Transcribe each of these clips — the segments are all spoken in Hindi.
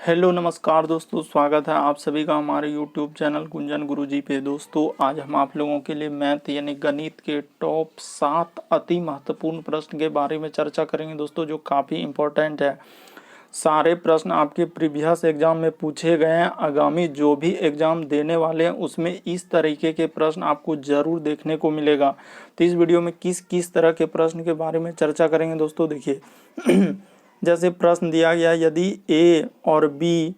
हेलो नमस्कार दोस्तों, स्वागत है आप सभी का हमारे यूट्यूब चैनल गुंजन गुरुजी पे। दोस्तों आज हम आप लोगों के लिए मैथ यानी गणित के टॉप 7 अति महत्वपूर्ण प्रश्न के बारे में चर्चा करेंगे दोस्तों, जो काफ़ी इम्पोर्टेंट है। सारे प्रश्न आपके प्रीवियस एग्जाम में पूछे गए हैं। आगामी जो भी एग्जाम देने वाले हैं उसमें इस तरीके के प्रश्न आपको ज़रूर देखने को मिलेगा। तो इस वीडियो में किस किस तरह के प्रश्न के बारे में चर्चा करेंगे दोस्तों, देखिए जैसे प्रश्न दिया गया, यदि ए और बी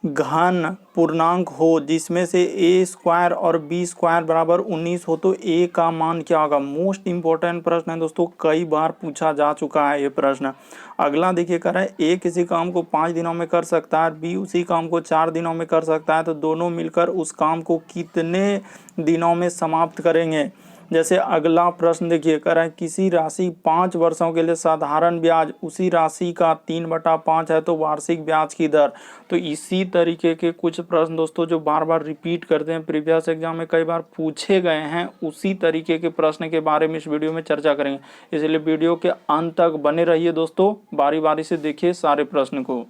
घन पूर्णांक हो जिसमें से ए स्क्वायर और बी स्क्वायर बराबर 19 हो तो ए का मान क्या होगा। मोस्ट इंपॉर्टेंट प्रश्न है दोस्तों, कई बार पूछा जा चुका है ये प्रश्न। अगला देखिए कर है, ए किसी काम को 5 दिनों में कर सकता है, बी उसी काम को 4 दिनों में कर सकता है, तो दोनों मिलकर उस काम को कितने दिनों में समाप्त करेंगे। जैसे अगला प्रश्न देखिए कर है, किसी राशि 5 वर्षों के लिए साधारण ब्याज उसी राशि का 3/5 है तो वार्षिक ब्याज की दर। तो इसी तरीके के कुछ प्रश्न दोस्तों जो बार बार रिपीट करते हैं, प्रीवियस एग्जाम में कई बार पूछे गए हैं, उसी तरीके के प्रश्न के बारे में इस वीडियो में चर्चा करेंगे। इसलिए वीडियो के अंत तक बने रहिए दोस्तों, बारी बारी से देखिए सारे प्रश्न को।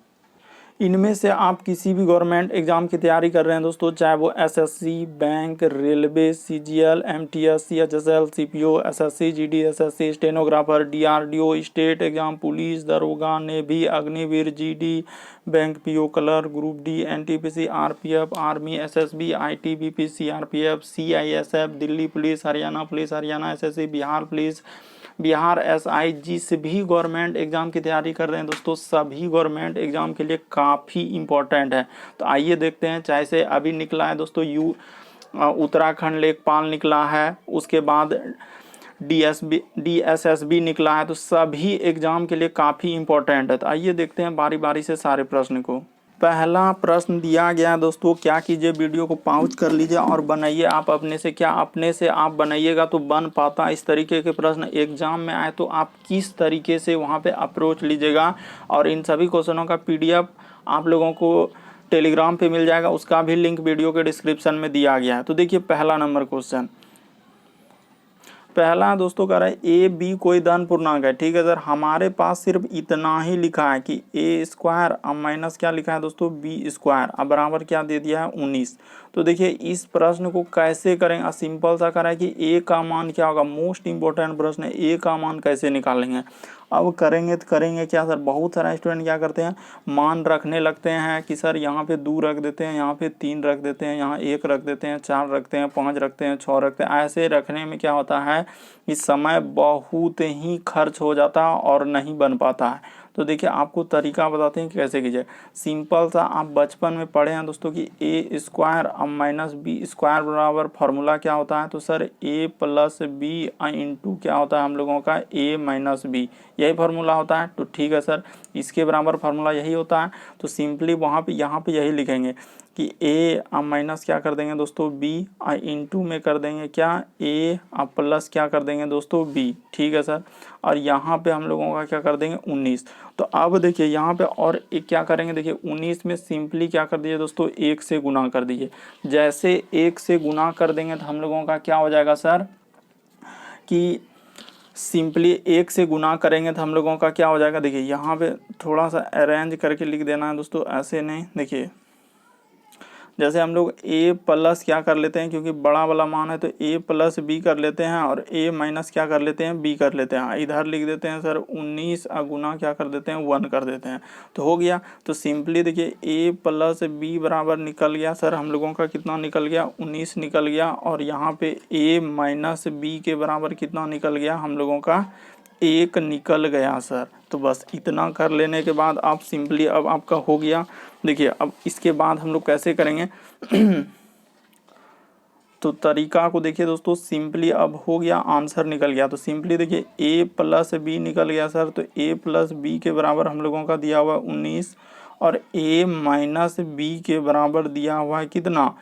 इनमें से आप किसी भी गवर्नमेंट एग्जाम की तैयारी कर रहे हैं दोस्तों, चाहे वो SSC, bank, railway, CGL, MTS, CHSL, CPO, SSC, GD, SSC, stenographer, DRDO, state exam, police, दरोगा, navy, Agniveer, GD, bank PO clerk, group D, NTPC, RPF, army, SSB, ITBP, CRPF, CISF, Delhi police, Haryana SSC, Bihar police, Bihar SI, जिस भी गवर्नमेंट एग्जाम की तैयारी कर रहे हैं दोस्तों, सभी गवर्नमेंट एग्जाम के लिए काफ़ी इंपॉर्टेंट है। तो आइए देखते हैं। चाहे से अभी निकला है दोस्तों उत्तराखंड लेखपाल निकला है, उसके बाद डीएसएसबी निकला है, तो सभी एग्जाम के लिए काफ़ी इंपॉर्टेंट है। तो आइए देखते हैं बारी बारी से सारे प्रश्न को। पहला प्रश्न दिया गया है दोस्तों, क्या कीजिए वीडियो को पॉज कर लीजिए और बनाइए आप अपने से। क्या अपने से आप बनाइएगा तो बन पाता। इस तरीके के प्रश्न एग्जाम में आए तो आप किस तरीके से वहाँ पे अप्रोच लीजिएगा। और इन सभी क्वेश्चनों का पीडीएफ आप लोगों को टेलीग्राम पे मिल जाएगा, उसका भी लिंक वीडियो के डिस्क्रिप्शन में दिया गया है। तो देखिए पहला नंबर क्वेश्चन, पहला दोस्तों कह रहा है ए बी कोई धन पूर्णांक है। ठीक है सर, हमारे पास सिर्फ इतना ही लिखा है कि ए स्क्वायर अब माइनस क्या लिखा है दोस्तों, बी स्क्वायर, अब बराबर क्या दे दिया है 19। तो देखिए इस प्रश्न को कैसे करेंगे, सिंपल सा करा है कि ए का मान क्या होगा। मोस्ट इंपॉर्टेंट प्रश्न है, ए का मान कैसे निकालेंगे। अब करेंगे तो करेंगे क्या सर, बहुत सारा स्टूडेंट क्या करते हैं, मान रखने लगते हैं कि सर यहाँ पे 2 रख देते हैं, यहाँ पे 3 रख देते हैं, यहाँ 1 रख देते हैं, 4 रखते हैं, 5 रखते हैं, 6 रखते हैं। ऐसे रखने में क्या होता है, इस समय बहुत ही खर्च हो जाता है और नहीं बन पाता है। तो देखिए आपको तरीका बताते हैं कि कैसे कीजिए। सिंपल सा आप बचपन में पढ़े हैं दोस्तों कि ए स्क्वायर अब माइनस बी स्क्वायर बराबर फार्मूला क्या होता है, तो सर ए प्लस बी इंटू क्या होता है हम लोगों का ए माइनस बी, यही फार्मूला होता है। तो ठीक है सर, इसके बराबर फार्मूला यही होता है। तो सिंपली वहाँ पे यहाँ पे यही लिखेंगे कि ए माइनस क्या कर देंगे दोस्तों बी, इंटू में कर देंगे क्या ए, प्लस क्या कर देंगे दोस्तों बी। ठीक है सर, और यहाँ पे हम लोगों का क्या कर देंगे 19। तो अब देखिए यहाँ पे और एक क्या करेंगे, देखिए 19 में सिंपली क्या कर दीजिए दोस्तों 1 से गुना कर दीजिए। जैसे 1 से गुना कर देंगे तो हम लोगों का क्या हो जाएगा सर कि सिंपली 1 से गुना करेंगे तो हम लोगों का क्या हो जाएगा। देखिए यहाँ पे थोड़ा सा अरेंज करके लिख देना है दोस्तों, ऐसे नहीं। देखिए जैसे हम लोग a प्लस क्या कर लेते हैं, क्योंकि बड़ा वाला मान है तो a प्लस बी कर लेते हैं, और a माइनस क्या कर लेते हैं b कर लेते हैं। इधर लिख देते हैं सर 19 गुना क्या कर देते हैं 1 कर देते हैं, तो हो गया। तो सिंपली देखिए a प्लस बी बराबर निकल गया सर हम लोगों का कितना निकल गया 19 निकल गया, और यहाँ पे a माइनस बी के बराबर कितना निकल गया हम लोगों का 1 निकल गया सर। तो बस इतना कर लेने के बाद आप सिंपली अब आपका हो गया। देखिए अब इसके बाद हम लोग कैसे करेंगे तो तरीका को देखिए दोस्तों, सिंपली अब हो गया, आंसर निकल गया। तो सिंपली देखिए a प्लस बी निकल गया सर, तो a प्लस बी के बराबर हम लोगों का दिया हुआ 19, और a माइनस बी के बराबर दिया हुआ है कितना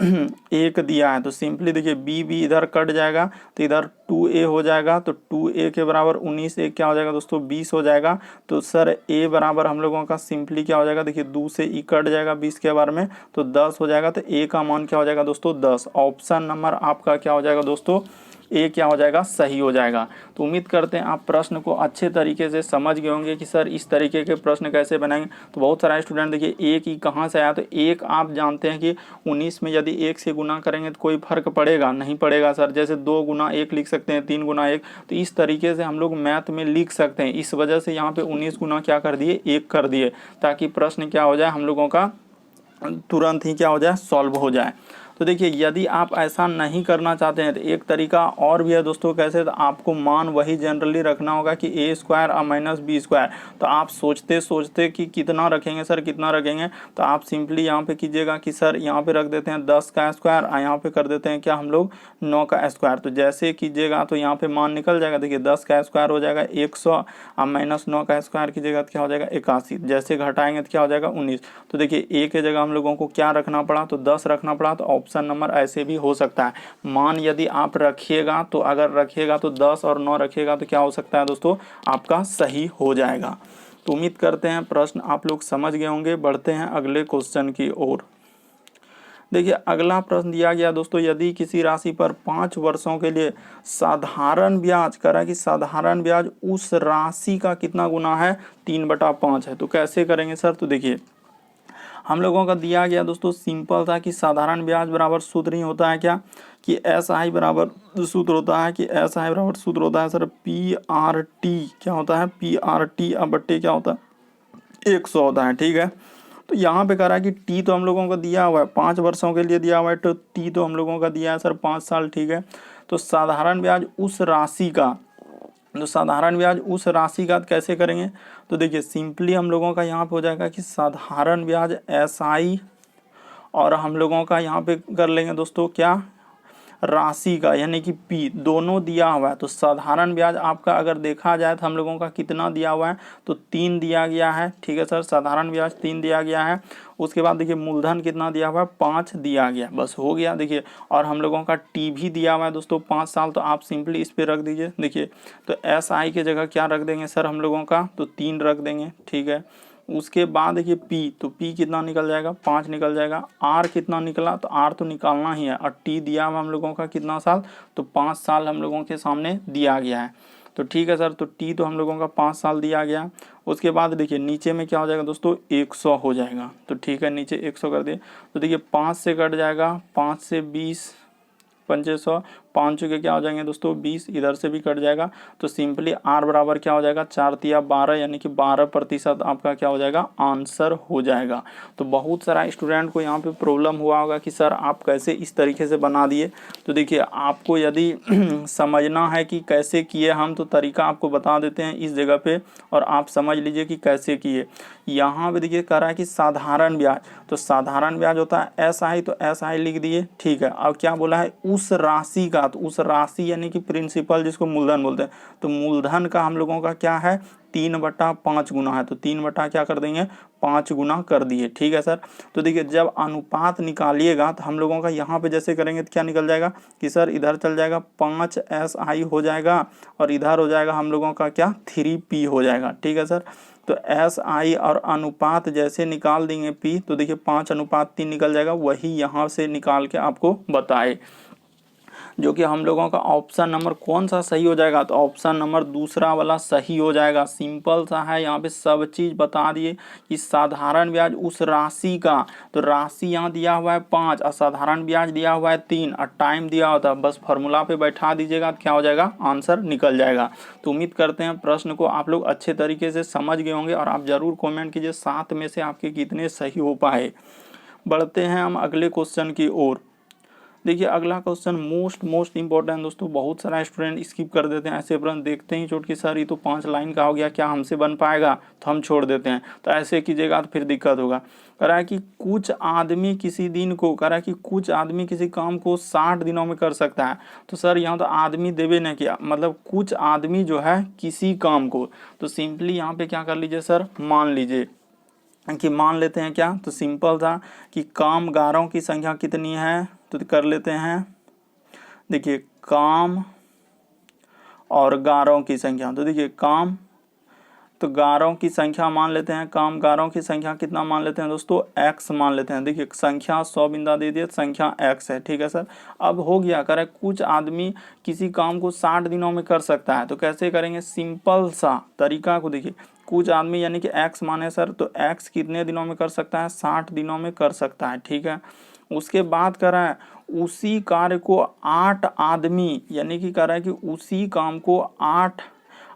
1 दिया है। तो सिंपली देखिए b इधर कट जाएगा तो इधर 2a हो जाएगा, तो 2a के बराबर 19 1 क्या हो जाएगा दोस्तों 20 हो जाएगा। तो सर a बराबर हम लोगों का सिंपली क्या हो जाएगा, देखिए 2 से e कट जाएगा 20 के बार में, तो 10 हो जाएगा। तो a का मान क्या हो जाएगा दोस्तों 10। ऑप्शन नंबर आपका क्या हो जाएगा दोस्तों ए क्या हो जाएगा, सही हो जाएगा। तो उम्मीद करते हैं आप प्रश्न को अच्छे तरीके से समझ गए होंगे कि सर इस तरीके के प्रश्न कैसे बनाएंगे। तो बहुत सारा स्टूडेंट देखिए एक ही कहाँ से आया, तो एक आप जानते हैं कि 19 में यदि 1 से गुना करेंगे तो कोई फर्क पड़ेगा, नहीं पड़ेगा सर। जैसे 2 गुना 1 लिख सकते हैं, 3 गुना 1, तो इस तरीके से हम लोग मैथ में लिख सकते हैं। इस वजह से यहाँ पे 19 गुना क्या कर दिए, 1 कर दिए, ताकि प्रश्न क्या हो जाए हम लोगों का तुरंत ही क्या हो जाए, सॉल्व हो जाए। तो देखिए यदि आप ऐसा नहीं करना चाहते हैं तो एक तरीका और भी है दोस्तों, कैसे, तो आपको मान वही जनरली रखना होगा कि ए स्क्वायर और माइनस बी स्क्वायर। तो आप सोचते सोचते कि कितना रखेंगे सर, कितना रखेंगे, तो आप सिंपली यहाँ पे कीजिएगा कि सर यहाँ पे रख देते हैं 10 का स्क्वायर और यहाँ पे कर देते हैं क्या हम लोग 9 का स्क्वायर। तो जैसे कीजिएगा तो यहाँ पे मान निकल जाएगा। देखिए 10 का स्क्वायर हो जाएगा 100 और माइनस 9 का स्क्वायर कीजिएगा तो क्या हो जाएगा 81। जैसे घटाएंगे तो क्या हो जाएगा 19। तो देखिए ए के जगह हम लोगों को क्या रखना पड़ा, तो 10 रखना पड़ा। तो ऑप्शन नंबर ऐसे भी हो सकता है। मान यदि आप रखिएगा तो अगर रखिएगा तो 10 और 9 रखिएगा तो क्या हो सकता है दोस्तों, आपका सही हो जाएगा। तो उम्मीद करते हैं प्रश्न आप लोग समझ गए होंगे। बढ़ते हैं अगले क्वेश्चन की ओर। देखिए अगला प्रश्न दिया गया दोस्तों, यदि किसी राशि पर 5 वर्षों के लिए साधारण ब्याज करा कि साधारण ब्याज उस राशि का कितना गुना है, 3/5 है। तो कैसे करेंगे सर, तो देखिए हम लोगों का दिया गया दोस्तों सिंपल था कि साधारण ब्याज बराबर सूत्र ही होता है क्या, कि एस आई बराबर सूत्र होता है, कि एस आई बराबर सूत्र होता है सर पी आर टी, क्या होता है पी आर टी अब बट्टे क्या होता है 100 होता है। ठीक है, तो यहाँ पे कह रहा है कि टी तो हम लोगों को दिया हुआ है 5 वर्षों के लिए दिया हुआ है, तो टी तो हम लोगों का दिया है सर 5 साल। ठीक है, तो साधारण ब्याज उस राशि का, तो साधारण ब्याज उस राशि का कैसे करेंगे, तो देखिए सिंपली हम लोगों का यहाँ पे हो जाएगा कि साधारण ब्याज एस आई और हम लोगों का यहाँ पे कर लेंगे दोस्तों क्या, राशि का यानी कि पी, दोनों दिया हुआ है। तो साधारण ब्याज आपका अगर देखा जाए तो हम लोगों का कितना दिया हुआ है, तो 3 दिया गया है। ठीक है सर, साधारण ब्याज 3 दिया गया है। उसके बाद देखिए मूलधन कितना दिया हुआ है, 5 दिया गया, बस हो गया। देखिए और हम लोगों का टी भी दिया हुआ है दोस्तों 5 साल, तो आप सिंपली इस पर रख दीजिए। देखिए तो एस आई के जगह क्या रख देंगे सर हम लोगों का, तो 3 रख देंगे। ठीक है, उसके बाद देखिए पी, तो पी कितना निकल जाएगा, 5 निकल जाएगा। आर कितना निकला, तो आर तो निकालना ही है, और टी दिया हुआ हम लोगों का कितना साल, तो 5 साल हम लोगों के सामने दिया गया है। तो ठीक है सर, तो टी तो हम लोगों का 5 साल दिया गया। उसके बाद देखिए नीचे में क्या हो जाएगा दोस्तों 100 हो जाएगा। तो ठीक है, नीचे 100 कर दिए। तो देखिए 5 से कट जाएगा, 5 से 20, 500, 5 के क्या हो जाएंगे दोस्तों 20, इधर से भी कट जाएगा। तो सिंपली आर बराबर क्या हो जाएगा 4 तिया 12, यानी कि 12% आपका क्या हो जाएगा, आंसर हो जाएगा। तो बहुत सारा स्टूडेंट को यहाँ पे प्रॉब्लम हुआ होगा कि सर आप कैसे इस तरीके से बना दिए। तो देखिए आपको यदि समझना है कि कैसे किए हम, तो तरीका आपको बता देते हैं इस जगह पे, और आप समझ लीजिए कि कैसे किए। यहाँ पे देखिए कह रहा है कि साधारण ब्याज, तो साधारण ब्याज होता है एस आई, तो एस आई लिख दिए। ठीक है, अब क्या बोला है उस राशि का, तो उस राशि यानी कि प्रिंसिपल जिसको मूलधन बोलते हैं, तो मूलधन का हम लोगों का क्या है 3/5 गुना है। तो 3 बटा क्या कर देंगे 5 गुना कर दिए। ठीक है सर, तो देखिए जब अनुपात निकालिएगा तो हम लोगों का यहाँ पे जैसे करेंगे तो क्या निकल जाएगा कि सर इधर चल जाएगा 5 एस आई हो जाएगा, और इधर हो जाएगा हम लोगों का क्या 3P हो जाएगा। ठीक है सर, तो एस आई और अनुपात जैसे निकाल देंगे पी, तो देखिए 5:3 निकल जाएगा, वही यहाँ से निकाल के आपको बताए, जो कि हम लोगों का ऑप्शन नंबर कौन सा सही हो जाएगा, तो ऑप्शन नंबर दूसरा वाला सही हो जाएगा। सिंपल सा है, यहाँ पे सब चीज़ बता दिए कि साधारण ब्याज उस राशि का, तो राशि यहाँ दिया हुआ है 5 और साधारण ब्याज दिया हुआ है 3 और टाइम दिया होता है, बस फॉर्मूला पे बैठा दीजिएगा तो क्या हो जाएगा आंसर निकल जाएगा। तो उम्मीद करते हैं प्रश्न को आप लोग अच्छे तरीके से समझ गए होंगे, और आप ज़रूर कॉमेंट कीजिए 7 में से आपके कितने सही हो पाए। बढ़ते हैं हम अगले क्वेश्चन की ओर। देखिए अगला क्वेश्चन मोस्ट इंपॉर्टेंट दोस्तों, बहुत सारा स्टूडेंट स्किप कर देते हैं ऐसे प्रश्न देखते ही चोट की सर ये तो 5 लाइन का हो गया, क्या हमसे बन पाएगा, तो हम छोड़ देते हैं। तो ऐसे कीजिएगा तो फिर दिक्कत होगा। कह रहा है कि कुछ आदमी किसी दिन को, कह रहा है कि कुछ आदमी किसी काम को 60 दिनों में कर सकता है। तो सर यहाँ तो आदमी देवे नहीं किया, मतलब कुछ आदमी जो है किसी काम को, तो सिंपली यहाँ पे क्या कर लीजिए सर मान लीजिए कि मान लेते हैं क्या, तो सिंपल था कि कामगारों की संख्या कितनी है, तो कर लेते हैं देखिए काम और गारों की संख्या। तो देखिए काम तो गारों की संख्या मान लेते हैं, कामगारों की संख्या कितना मान लेते हैं दोस्तों, x मान लेते हैं। देखिए संख्या 100 बिंदा दे दिए, संख्या x है, ठीक है सर। अब हो गया, कह रहा है कुछ आदमी किसी काम को 60 दिनों में कर सकता है, तो कैसे करेंगे, सिंपल सा तरीका को देखिए। कुछ आदमी यानी कि x माने सर, तो x कितने दिनों में कर सकता है, 60 दिनों में कर सकता है, ठीक है। उसके बाद कह रहा है उसी कार्य को 8 आदमी, यानी कि कह रहा है कि उसी काम को 8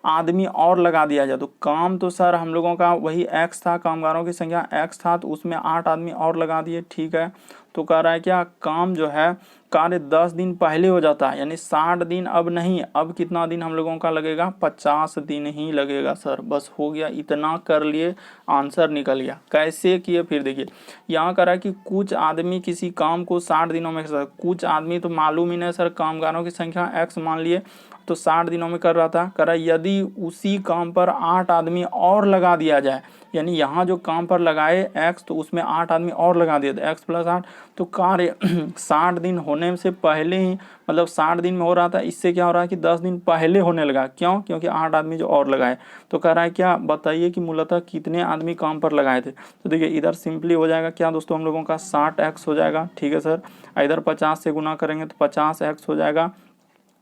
आदमी और लगा दिया जाए। तो काम तो सर हम लोगों का वही x था, कामगारों की संख्या x था, तो उसमें 8 आदमी और लगा दिए, ठीक है। तो कह रहा है क्या, काम जो है कार्य 10 दिन पहले हो जाता है, यानी 60 दिन अब नहीं, अब कितना दिन हम लोगों का लगेगा, 50 दिन ही लगेगा सर। बस हो गया, इतना कर लिए, आंसर निकल गया। कैसे किए फिर देखिए, यहाँ कह रहा है कि कुछ आदमी किसी काम को 60 दिनों में, कुछ आदमी तो मालूम ही नहीं सर, कामगारों की संख्या x मान लिए, तो 60 दिनों में कर रहा था। कह रहा है यदि उसी काम पर 8 आदमी और लगा दिया जाए, यानी यहाँ जो काम पर लगाए x, तो उसमें 8 आदमी और लगा दिए, तो x + 8, तो कार्य 60 दिन होने से पहले ही, मतलब 60 दिन में हो रहा था, इससे क्या हो रहा है कि 10 दिन पहले होने लगा। क्यों, क्योंकि 8 आदमी जो और लगाए। तो कह रहा है क्या, बताइए कि मूलतः कितने आदमी काम पर लगाए थे। तो देखिए इधर सिंपली हो जाएगा क्या दोस्तों, हम लोगों का 60x हो जाएगा, ठीक है सर। इधर 50 से गुना करेंगे तो 50x हो जाएगा,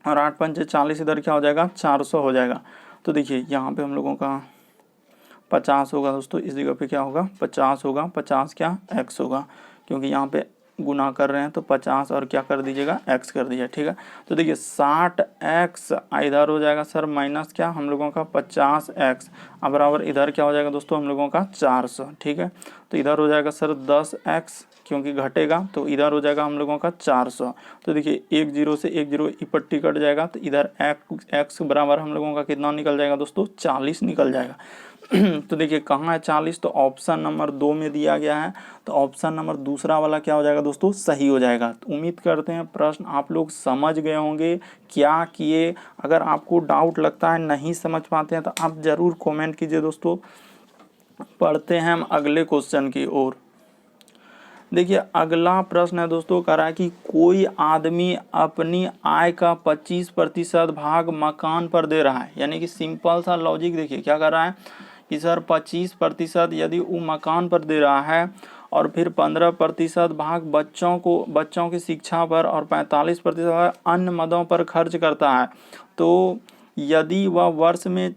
और 8 पंचे 40, इधर क्या हो जाएगा, 400 हो जाएगा। तो देखिए यहाँ पे हम लोगों का 50 होगा दोस्तों, इस जगह पे क्या होगा, 50 होगा, 50 क्या, x होगा, क्योंकि यहाँ पे गुना कर रहे हैं, तो 50 और क्या कर दीजिएगा, x कर दीजिए, ठीक है। तो देखिए 60x इधर हो जाएगा सर माइनस क्या, हम लोगों का 50x, अब बराबर इधर क्या हो जाएगा दोस्तों, हम लोगों का 400, ठीक है। तो इधर हो जाएगा सर 10x, क्योंकि घटेगा, तो इधर हो जाएगा हम लोगों का 400। तो देखिए 1 0 से 1 0 ई पट्टी कट जाएगा, तो इधर x बराबर हम लोगों का कितना निकल जाएगा दोस्तों, 40 निकल जाएगा। तो देखिए कहाँ है 40, तो ऑप्शन नंबर 2 में दिया गया है, तो ऑप्शन नंबर दूसरा वाला क्या हो जाएगा दोस्तों, सही हो जाएगा। तो उम्मीद करते हैं प्रश्न आप लोग समझ गए होंगे क्या किए। अगर आपको डाउट लगता है, नहीं समझ पाते हैं, तो आप ज़रूर कमेंट कीजिए दोस्तों। पढ़ते हैं हम अगले क्वेश्चन की ओर। देखिए अगला प्रश्न है दोस्तों, कह रहा है कि कोई आदमी अपनी आय का 25% भाग मकान पर दे रहा है, यानी कि सिंपल सा लॉजिक देखिए क्या कर रहा है कि सर 25% यदि वो मकान पर दे रहा है, और फिर 15% भाग बच्चों की शिक्षा पर, और 45% अन्य मदों पर खर्च करता है। तो यदि वह वर्ष में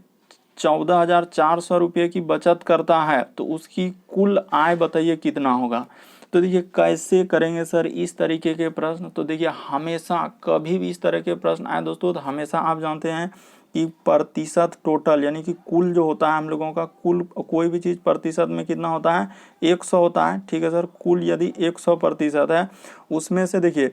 14,400 रुपये की बचत करता है, तो उसकी कुल आय बताइए कितना होगा। तो देखिए कैसे करेंगे सर इस तरीके के प्रश्न। तो देखिए हमेशा कभी भी इस तरह के प्रश्न आए दोस्तों, तो हमेशा आप जानते हैं कि प्रतिशत टोटल, यानी कि कुल जो होता है हम लोगों का, कुल कोई भी चीज़ प्रतिशत में कितना होता है, 100 होता है, ठीक है सर। कुल यदि 100% है, उसमें से देखिए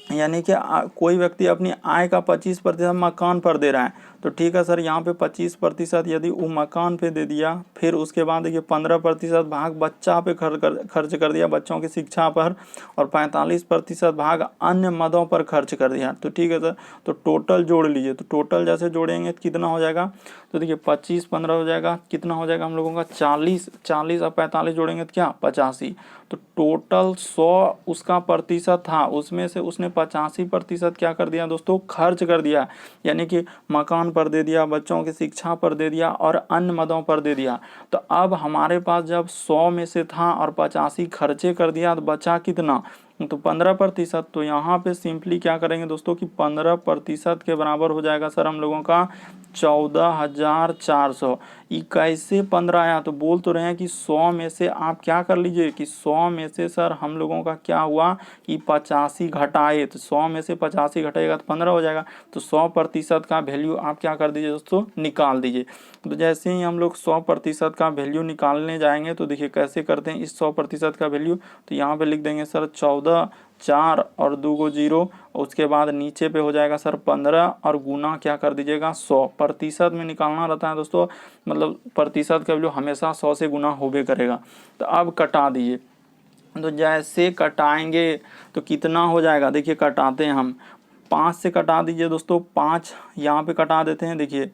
यानी कि कोई व्यक्ति अपनी आय का 25% मकान पर दे रहा है, तो ठीक है सर, यहाँ पे 25% यदि वो मकान पे दे दिया, फिर उसके बाद देखिए 15% भाग बच्चा पे खर्च कर दिया, बच्चों की शिक्षा पर, और 45% भाग अन्य मदों पर खर्च कर दिया, तो ठीक है सर। तो टोटल जोड़ लीजिए, तो टोटल जैसे जोड़ेंगे तो कितना हो जाएगा, तो देखिए 25 15 हो जाएगा, कितना हो जाएगा हम लोगों का 40 और 45 जोड़ेंगे तो क्या 85। तो टोटल 100 उसका प्रतिशत था, उसमें से उसने 85% क्या कर दिया दोस्तों, खर्च कर दिया, यानी कि मकान पर दे दिया, बच्चों की शिक्षा पर दे दिया, और अन्य मदों पर दे दिया। तो अब हमारे पास जब 100 में से था और 85 खर्चे कर दिया, तो बचा कितना, तो 15%। तो यहाँ पे सिंपली क्या करेंगे दोस्तों कि 15% के बराबर हो जाएगा सर हम लोगों का 14,400। ये कैसे 15 आया, तो बोल तो रहे हैं कि 100 में से आप क्या कर लीजिए कि 100 में से सर हम लोगों का क्या हुआ कि 85 घटाए, तो 100 में से 85 घटाएगा तो 15 हो जाएगा। तो 100% का वैल्यू आप क्या कर दीजिए दोस्तों, निकाल दीजिए। तो जैसे ही हम लोग 100% का वैल्यू निकालने जाएंगे, तो देखिए कैसे करते हैं इस 100% का वैल्यू। तो यहाँ पे लिख देंगे सर 14, 4 और 2 को 0, उसके बाद नीचे पे हो जाएगा सर 15, और गुना क्या कर दीजिएगा 100। प्रतिशत में निकालना रहता है दोस्तों, मतलब प्रतिशत का वैल्यू हमेशा 100 से गुना होबे करेगा। तो अब कटा दीजिए, तो जैसे कटाएंगे तो कितना हो जाएगा, देखिए कटाते हैं हम, 5 से कटा दीजिए दोस्तों, 5 यहाँ पे कटा देते हैं, देखिए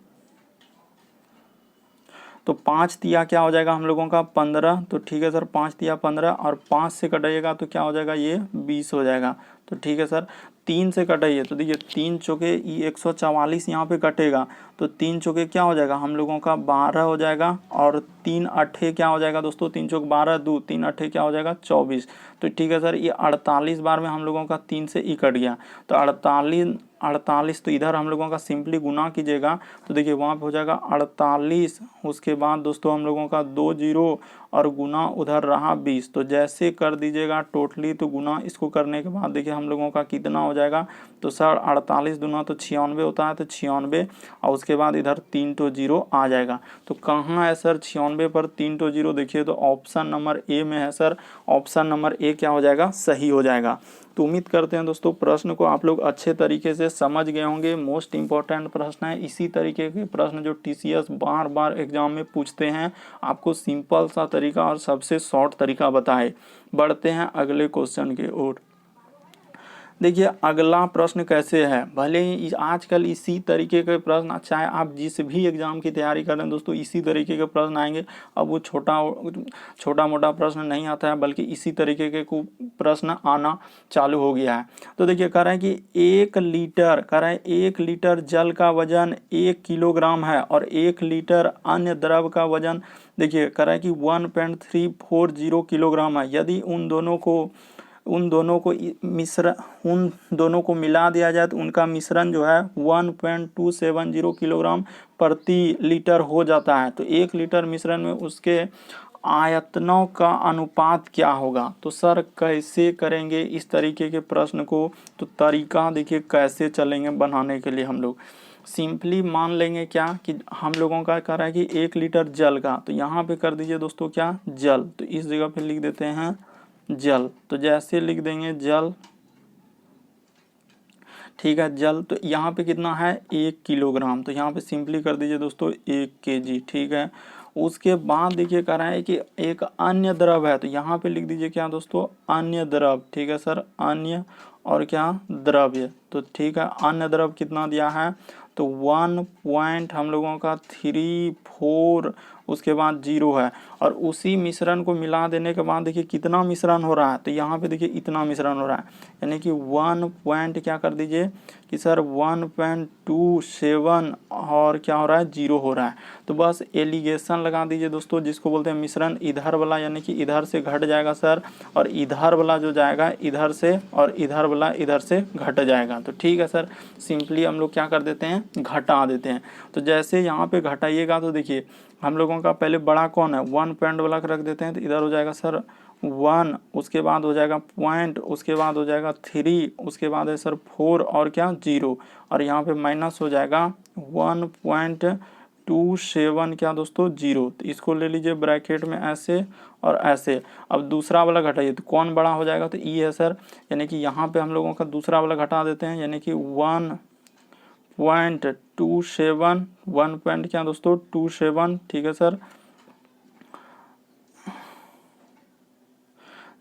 तो 5 तिया क्या हो जाएगा हम लोगों का 15, तो ठीक है सर 5 तिया 15, और 5 से कटाइएगा तो क्या हो जाएगा ये 20 हो जाएगा। तो ठीक है सर 3 से कटाइए तो देखिए 3 चौके ये 144 यहाँ पे कटेगा तो 3 चौके क्या हो जाएगा हम लोगों का 12 हो जाएगा और 3 अट्ठे क्या हो जाएगा दोस्तों 3 चौक 12 2 3 अट्ठे क्या हो जाएगा 24। तो ठीक है सर ये 48 बार में हम लोगों का 3 से ई कट गया तो 48 तो इधर हम लोगों का सिंपली गुना कीजिएगा तो देखिए वहाँ पे हो जाएगा 48 उसके बाद दोस्तों हम लोगों का 2 जीरो और गुना उधर रहा 20 तो जैसे कर दीजिएगा टोटली तो गुना इसको करने के बाद देखिए हम लोगों का कितना हो जाएगा तो सर 48 दूना तो 96 होता है तो 96 और उसके बाद इधर 3 तो जीरो आ जाएगा। तो कहाँ है सर 96 पर 3 तो जीरो देखिए तो ऑप्शन नंबर ए में है सर। ऑप्शन नंबर ए क्या हो जाएगा सही हो जाएगा। तो उम्मीद करते हैं दोस्तों प्रश्न को आप लोग अच्छे तरीके से समझ गए होंगे। मोस्ट इंपॉर्टेंट प्रश्न है, इसी तरीके के प्रश्न जो टीसीएस बार बार एग्जाम में पूछते हैं आपको सिंपल सा तरीका और सबसे शॉर्ट तरीका बताए। बढ़ते हैं अगले क्वेश्चन की ओर। देखिए अगला प्रश्न कैसे है, भले ही आजकल इसी तरीके के प्रश्न चाहे आप जिस भी एग्जाम की तैयारी कर रहे हैं दोस्तों इसी तरीके के प्रश्न आएंगे। अब वो छोटा मोटा प्रश्न नहीं आता है बल्कि इसी तरीके के प्रश्न आना चालू हो गया है। तो देखिए कह रहा है कि 1 लीटर जल का वजन 1 किलोग्राम है और 1 लीटर अन्य द्रव का वजन देखिए कह रहा है कि 1.340 किलोग्राम है। यदि उन दोनों को मिला दिया जाए तो उनका मिश्रण जो है 1.270 किलोग्राम प्रति लीटर हो जाता है। तो 1 लीटर मिश्रण में उसके आयतनों का अनुपात क्या होगा। तो सर कैसे करेंगे इस तरीके के प्रश्न को, तो तरीका देखिए कैसे चलेंगे बनाने के लिए हम लोग सिंपली मान लेंगे क्या कि हम लोगों का कह रहा है कि 1 लीटर जल का, तो यहाँ पे कर दीजिए दोस्तों क्या जल, तो इस जगह पे लिख देते हैं जल। तो जैसे लिख देंगे जल, ठीक है जल, तो यहाँ पे कितना है 1 किलोग्राम, तो यहाँ पे सिंपली कर दीजिए दोस्तों 1 केजी, ठीक है। उसके बाद देखिए कह रहा है कि एक अन्य द्रव है, तो यहाँ पे लिख दीजिए क्या दोस्तों अन्य द्रव, ठीक है सर अन्य और क्या द्रव्य, तो ठीक है अन्य द्रव कितना दिया है तो 1 पॉइंट हम लोगों का 34 उसके बाद 0 है। और उसी मिश्रण को मिला देने के बाद देखिए कितना मिश्रण हो रहा है, तो यहाँ पे देखिए इतना मिश्रण हो रहा है, यानी कि 1 पॉइंट क्या कर दीजिए कि सर 1.27 और क्या हो रहा है 0 हो रहा है। तो बस एलिगेशन लगा दीजिए दोस्तों, जिसको बोलते हैं मिश्रण इधर वाला, यानी कि इधर से घट जाएगा सर, और इधर वाला जो जाएगा इधर से, और इधर वाला इधर से घट जाएगा। तो ठीक है सर सिंपली हम लोग क्या कर देते हैं घटा देते हैं। तो जैसे यहाँ पे घटाइएगा तो देखिए हम लोगों का पहले बड़ा कौन है 1 पॉइंट वाला रख देते हैं, तो इधर हो जाएगा सर 1, उसके बाद हो जाएगा पॉइंट, उसके बाद हो जाएगा 3, उसके बाद है सर 4 और क्या 0, और यहाँ पे माइनस हो जाएगा 1.27 क्या दोस्तों 0। तो इसको ले लीजिए ब्रैकेट में ऐसे और ऐसे। अब दूसरा वाला घटाइए तो कौन बड़ा हो जाएगा, तो ई है सर, यानी कि यहाँ पे हम लोगों का दूसरा वाला घटा देते हैं, यानी कि 1.27 1 पॉइंट क्या दोस्तों 27, ठीक है सर।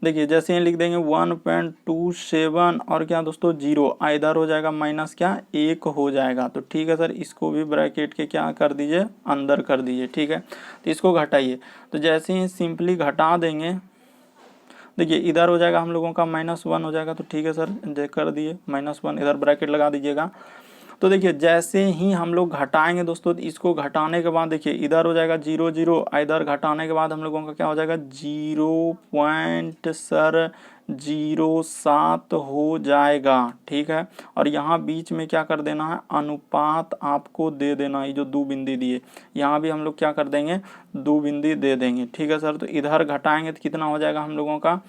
देखिए जैसे ही लिख देंगे 1.27 और क्या दोस्तों 0, इधर हो जाएगा माइनस क्या 1 हो जाएगा। तो ठीक है सर इसको भी ब्रैकेट के क्या कर दीजिए अंदर कर दीजिए, ठीक है। तो इसको घटाइए, तो जैसे ही सिंपली घटा देंगे देखिए इधर हो जाएगा हम लोगों का -1 हो जाएगा। तो ठीक है सर कर दिए -1, इधर ब्रैकेट लगा दीजिएगा। तो देखिए जैसे ही हम लोग घटाएंगे दोस्तों, इसको घटाने के बाद देखिए इधर हो जाएगा 0 0, इधर घटाने के बाद हम लोगों का क्या हो जाएगा 0.07 हो जाएगा, ठीक है। और यहाँ बीच में क्या कर देना है अनुपात आपको दे देना, ये जो 2 बिंदी दिए यहाँ भी हम लोग क्या कर देंगे 2 बिंदी दे देंगे, ठीक है सर। तो इधर घटाएंगे तो कितना हो जाएगा हम लोगों का,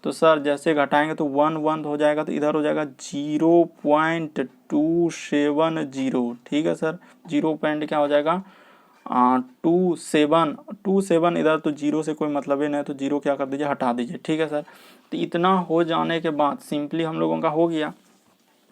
तो सर जैसे घटाएंगे तो 1 हो जाएगा, तो इधर हो जाएगा 0.270, ठीक है सर 0 पॉइंट क्या हो जाएगा 27 इधर, तो 0 से कोई मतलब ही नहीं, तो 0 क्या कर दीजिए हटा दीजिए, ठीक है सर। तो इतना हो जाने के बाद सिंपली हम लोगों का हो गया।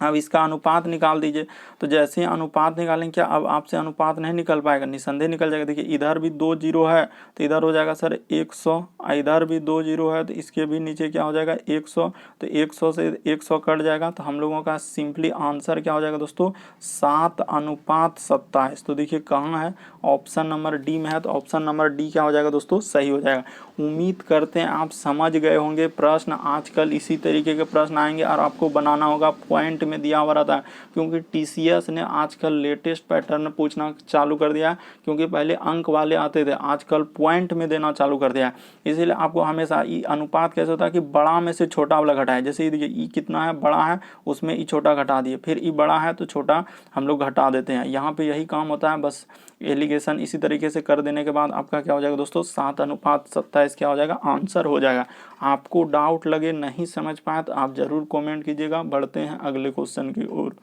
अब इसका अनुपात निकाल दीजिए। तो जैसे ही अनुपात निकालेंगे, क्या अब आपसे अनुपात नहीं निकल पाएगा? निसंदेह निकल जाएगा। देखिए इधर भी 2 जीरो है तो इधर हो जाएगा सर 100, इधर भी 2 जीरो है तो इसके भी नीचे क्या हो जाएगा 100, तो 100 से 100 कट जाएगा। तो हम लोगों का सिंपली आंसर क्या हो जाएगा दोस्तों 7:27। तो देखिए कहाँ है, ऑप्शन नंबर डी में है। तो ऑप्शन नंबर डी क्या हो जाएगा दोस्तों सही हो जाएगा। उम्मीद करते हैं आप समझ गए होंगे। प्रश्न आजकल इसी तरीके के प्रश्न आएंगे और आपको बनाना होगा, पॉइंट में दिया हुआ रहता है, क्योंकि टीसीएस ने आजकल लेटेस्ट पैटर्न पूछना चालू कर दिया है। क्योंकि पहले अंक वाले आते थे, आजकल पॉइंट में देना चालू कर दिया है। इसीलिए आपको हमेशा ई अनुपात कैसे होता है कि बड़ा में से छोटा वाला घटाए। जैसे ये देखिए ई कितना है, बड़ा है, उसमें ई छोटा घटा दिए, फिर ई बड़ा है तो छोटा हम लोग घटा देते हैं। यहाँ पे यही काम होता है। बस एलिगेशन इसी तरीके से कर देने के बाद आपका क्या हो जाएगा दोस्तों 7:27 क्या हो जाएगा आंसर हो जाएगा। आपको डाउट लगे, नहीं समझ पाए तो आप जरूर कमेंट कीजिएगा। बढ़ते हैं अगले क्वेश्चन की ओर।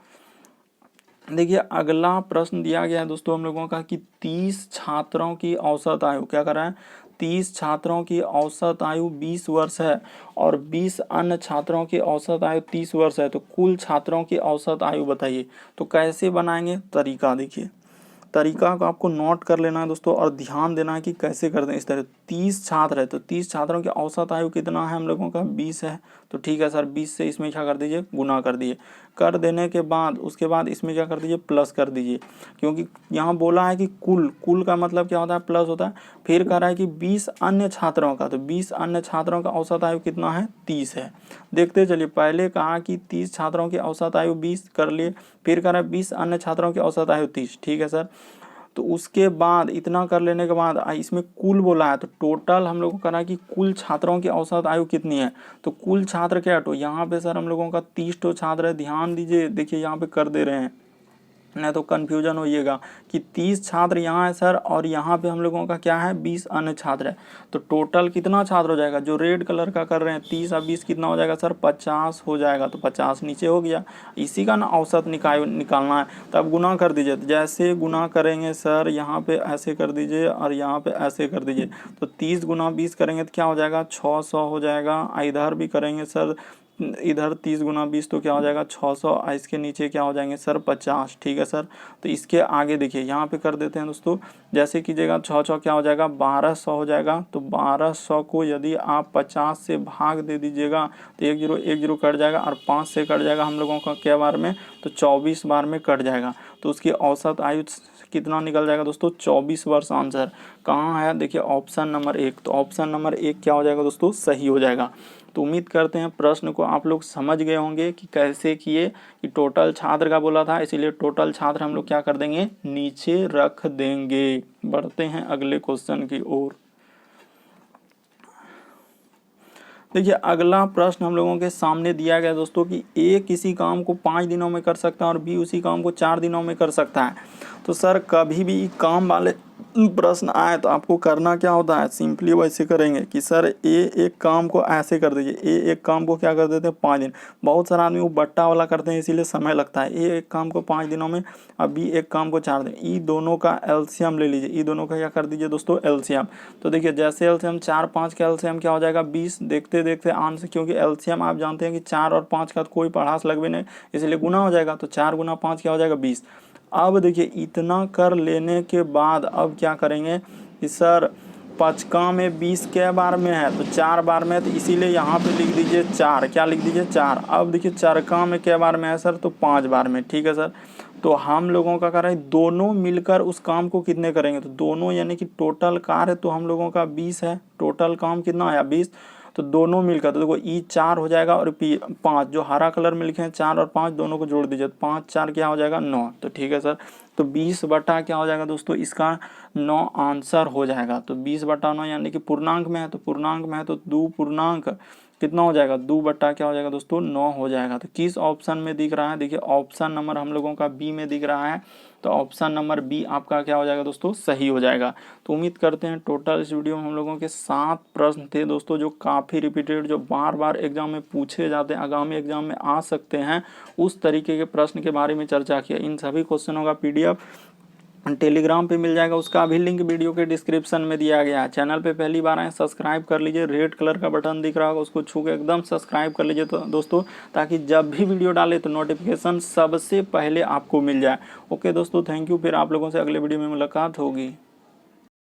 देखिए अगला प्रश्न दिया गया है दोस्तों हम लोगों का कि 30 छात्रों की औसत आयु, क्या कर रहा है, 30 छात्रों की औसत आयु 20 वर्ष है और 20 अन्य छात्रों की औसत आयु 30 वर्ष है। तो कुल छात्रों की औसत आयु बताइए। तो कैसे बनाएंगे, तरीका देखिए, तरीका को आपको नोट कर लेना है दोस्तों और ध्यान देना है कि कैसे करते हैं। इस तरह 30 छात्र है तो 30 छात्रों की औसत आयु कितना है हम लोगों का 20 है। तो ठीक है सर 20 से इसमें क्या कर दीजिए गुना कर दिए। कर देने के बाद उसके बाद इसमें क्या कर दीजिए प्लस कर दीजिए, क्योंकि यहाँ बोला है कि कुल का मतलब क्या होता है प्लस होता है। फिर कह रहा है कि 20 अन्य छात्रों का, तो 20 अन्य छात्रों का औसत आयु कितना है 30 है। देखते चलिए, पहले कहा कि 30 छात्रों की औसत आयु 20 कर लिए, फिर कह रहा है 20 अन्य छात्रों की औसत आयु 30। ठीक है सर, तो उसके बाद इतना कर लेने के बाद इसमें कुल बोला है तो टोटल हम लोगों को करना है कि कुल छात्रों की औसत आयु कितनी है। तो कुल छात्र क्या, तो यहाँ पे सर हम लोगों का 30 तो छात्र है। ध्यान दीजिए, देखिए यहाँ पे कर दे रहे हैं, नहीं तो कन्फ्यूजन होइएगा कि 30 छात्र यहाँ है सर और यहाँ पे हम लोगों का क्या है 20 अन्य छात्र है। तो टोटल कितना छात्र हो जाएगा, जो रेड कलर का कर रहे हैं 30 और 20 कितना हो जाएगा सर 50 हो जाएगा। तो 50 नीचे हो गया, इसी का ना औसत निकालना है। तो अब गुना कर दीजिए। तो जैसे गुना करेंगे सर यहाँ पे ऐसे कर दीजिए और यहाँ पे ऐसे कर दीजिए। तो 30 गुना 20 करेंगे तो क्या हो जाएगा 600 हो जाएगा। इधर भी करेंगे सर, इधर 30 गुना 20 तो क्या हो जाएगा 600, इसके नीचे क्या हो जाएंगे सर 50। ठीक है सर, तो इसके आगे देखिए यहाँ पे कर देते हैं दोस्तों। जैसे कीजिएगा 6 क्या हो जाएगा 1200 हो जाएगा। तो 1200 को यदि आप 50 से भाग दे दीजिएगा तो 1 जीरो कट जाएगा और 5 से कट जाएगा हम लोगों का क्या बार में, तो 24 बार में कट जाएगा। तो उसकी औसत आयु कितना निकल जाएगा दोस्तों 24 वर्ष। आंसर कहाँ है, देखिए ऑप्शन नंबर 1। तो ऑप्शन नंबर 1 क्या हो जाएगा दोस्तों सही हो जाएगा। तो उम्मीद करते हैं प्रश्न को आप लोग समझ गए होंगे कि कैसे किए, कि टोटल छात्र का बोला था इसीलिए टोटल छात्र हम लोग क्या कर देंगे नीचे रख देंगे। बढ़ते हैं अगले क्वेश्चन की ओर। देखिए अगला प्रश्न हम लोगों के सामने दिया गया दोस्तों कि ए किसी काम को 5 दिनों में कर सकता है और बी उसी काम को 4 दिनों में कर सकता है। तो सर कभी भी काम वाले प्रश्न आए तो आपको करना क्या होता है, सिंपली वैसे करेंगे कि सर ए एक काम को ऐसे कर दीजिए। ए एक काम को क्या कर देते हैं 5 दिन। बहुत सारा आदमी वो बट्टा वाला करते हैं इसीलिए समय लगता है। ए एक काम को 5 दिनों में और बी एक काम को 4 दिन। ई दोनों का एलसीएम ले लीजिए। ई दोनों का क्या कर दीजिए दोस्तों एलसीएम। तो देखिए जैसे एलसीएम 4 5 का एलसीएम क्या हो जाएगा 20। देखते देखते आंसर, क्योंकि एलसीएम आप जानते हैं कि 4 और 5 का कोई पढ़ास लगवे नहीं, इसलिए गुना हो जाएगा। तो 4 गुना 5 क्या हो जाएगा 20। अब देखिए इतना कर लेने के बाद अब क्या करेंगे कि सर 5 का में 20 के बार में है तो 4 बार में है, तो इसीलिए यहाँ पे लिख दीजिए 4। क्या लिख दीजिए 4। अब देखिए 4 का में के बार में है सर तो 5 बार में। ठीक है सर, तो हम लोगों का कार्य दोनों मिलकर उस काम को कितने करेंगे, तो दोनों यानी कि टोटल कार्य तो हम लोगों का 20 है। टोटल काम कितना आया 20, तो दोनों मिलकर तो देखो ई 4 हो जाएगा और पी 5, जो हरा कलर में लिखे हैं 4 और 5 दोनों को जोड़ दीजिए। 5 4 क्या हो जाएगा 9। तो ठीक है सर, तो 20 बटा क्या हो जाएगा दोस्तों इसका 9 आंसर हो जाएगा। तो 20 बटा 9 यानी कि पूर्णांक में है, तो पूर्णांक में है तो 2 पूर्णांक कितना हो जाएगा 2 बटा क्या हो जाएगा दोस्तों 9 हो जाएगा। तो किस ऑप्शन में दिख रहा है, देखिए ऑप्शन नंबर हम लोगों का बी में दिख रहा है। तो ऑप्शन नंबर बी आपका क्या हो जाएगा दोस्तों सही हो जाएगा। तो उम्मीद करते हैं टोटल इस वीडियो में हम लोगों के 7 प्रश्न थे दोस्तों, जो काफ़ी रिपीटेड, जो बार बार एग्जाम में पूछे जाते हैं, आगामी एग्जाम में आ सकते हैं, उस तरीके के प्रश्न के बारे में चर्चा किया। इन सभी क्वेश्चनों का PDF टेलीग्राम पे मिल जाएगा, उसका भी लिंक वीडियो के डिस्क्रिप्शन में दिया गया है। चैनल पे पहली बार आए सब्सक्राइब कर लीजिए, रेड कलर का बटन दिख रहा होगा उसको छू के एकदम सब्सक्राइब कर लीजिए तो दोस्तों, ताकि जब भी वीडियो डाले तो नोटिफिकेशन सबसे पहले आपको मिल जाए। ओके दोस्तों, थैंक यू। फिर आप लोगों से अगले वीडियो में मुलाकात होगी।